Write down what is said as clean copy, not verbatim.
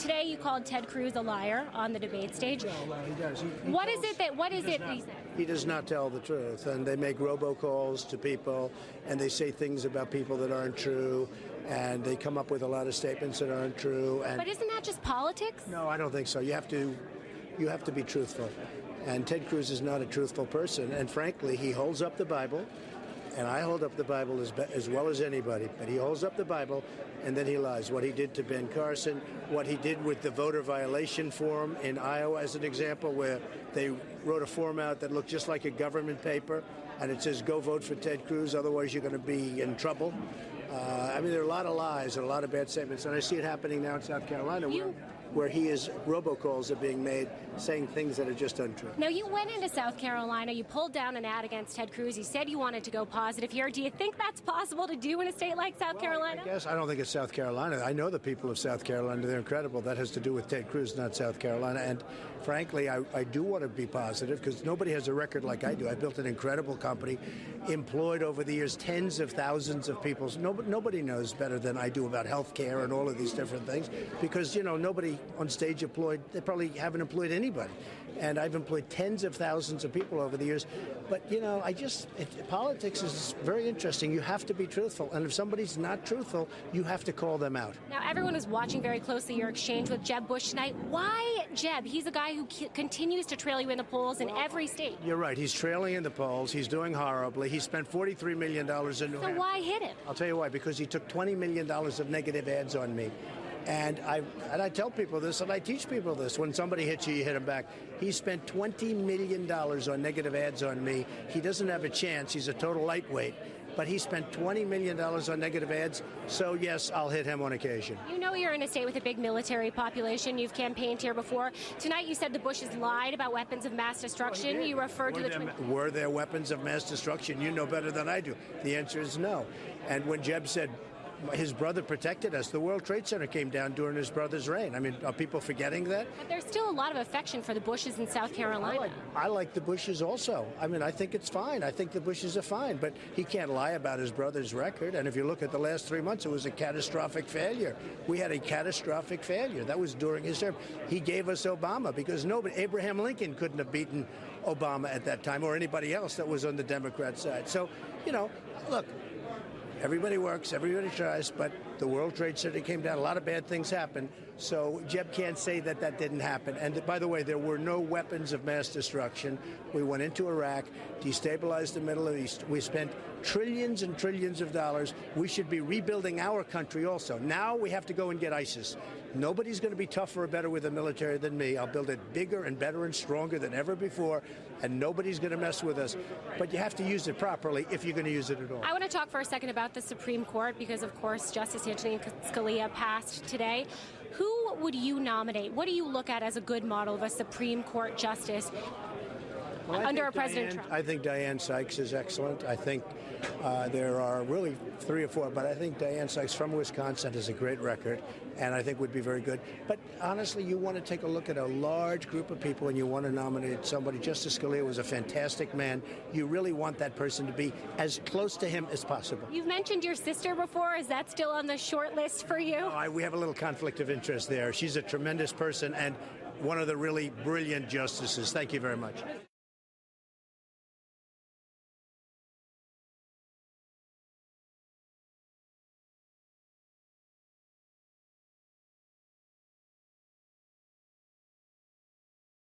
Today you called Ted Cruz a liar on the debate stage. Well, he does. What is it he said? He does not tell the truth, and they make robocalls to people, and they say things about people that aren't true, and they come up with a lot of statements that aren't true. But isn't that just politics? No, I don't think so. You have to be truthful, and Ted Cruz is not a truthful person. And frankly, he holds up the Bible, and I hold up the Bible as well as anybody. But he holds up the Bible, and then he lies. What he did to Ben Carson, what he did with the voter violation form in Iowa, as an example, where they wrote a form out that looked just like a government paper, and it says, "Go vote for Ted Cruz, otherwise you're going to be in trouble." I mean, there are a lot of lies and a lot of bad statements, and I see it happening now in South Carolina, where robocalls are being made saying things that are just untrue. Now, you went into South Carolina, you pulled down an ad against Ted Cruz, you said you wanted to go positive here. Do you think that's possible to do in a state like South Carolina? I don't think it's South Carolina. I know the people of South Carolina. They're incredible. That has to do with Ted Cruz, not South Carolina. And frankly, I do want to be positive because nobody has a record like I do. I built an incredible company, employed over the years tens of thousands of people. Nobody knows better than I do about health care and all of these different things because, nobody on stage they probably haven't employed anybody. And I've employed tens of thousands of people over the years. But, politics is very interesting. You have to be truthful. And if somebody's not truthful, you have to call them out. Now, everyone is watching very closely your exchange with Jeb Bush tonight. Why Jeb? He's a guy who continues to trail you in the polls in every state. You're right. He's trailing in the polls. He's doing horribly. He spent $43 million in New Hampshire. So why hit him? I'll tell you why. Because he took $20 million of negative ads on me. And I tell people this, and I teach people this. When somebody hits you, you hit them back. He spent $20 million on negative ads on me. He doesn't have a chance. He's a total lightweight. But he spent $20 million on negative ads. So, yes, I'll hit him on occasion. You know you're in a state with a big military population. You've campaigned here before. Tonight you said the Bushes lied about weapons of mass destruction. You referred to the... Were there weapons of mass destruction? You know better than I do. The answer is no. And when Jeb said... his brother protected us. The World Trade Center came down during his brother's reign. I mean, are people forgetting that? But there's still a lot of affection for the Bushes in South Carolina. I like the Bushes also. I mean, I think it's fine. I think the Bushes are fine. But he can't lie about his brother's record. And if you look at the last 3 months, it was a catastrophic failure. We had a catastrophic failure. That was during his term. He gave us Obama because Abraham Lincoln couldn't have beaten Obama at that time or anybody else that was on the Democrat side. So, look. Everybody works, everybody tries, but the World Trade Center came down. A lot of bad things happened. So Jeb can't say that didn't happen. And by the way, there were no weapons of mass destruction. We went into Iraq, destabilized the Middle East. We spent trillions and trillions of dollars. We should be rebuilding our country also. Now we have to go and get ISIS. Nobody's going to be tougher or better with the military than me. I'll build it bigger and better and stronger than ever before, and nobody's going to mess with us. But you have to use it properly if you're going to use it at all. I want to talk for a second about the Supreme Court because, of course, Justice Antonin Scalia passed today. Who would you nominate? What do you look at as a good model of a Supreme Court justice under President Trump? I think Dianne Sykes is excellent. I think there are really 3 or 4, but I think Dianne Sykes from Wisconsin has a great record and I think would be very good. But honestly, you want to take a look at a large group of people and you want to nominate somebody. Justice Scalia was a fantastic man. You really want that person to be as close to him as possible. You've mentioned your sister before. Is that still on the short list for you? No, we have a little conflict of interest there. She's a tremendous person and one of the really brilliant justices. Thank you very much.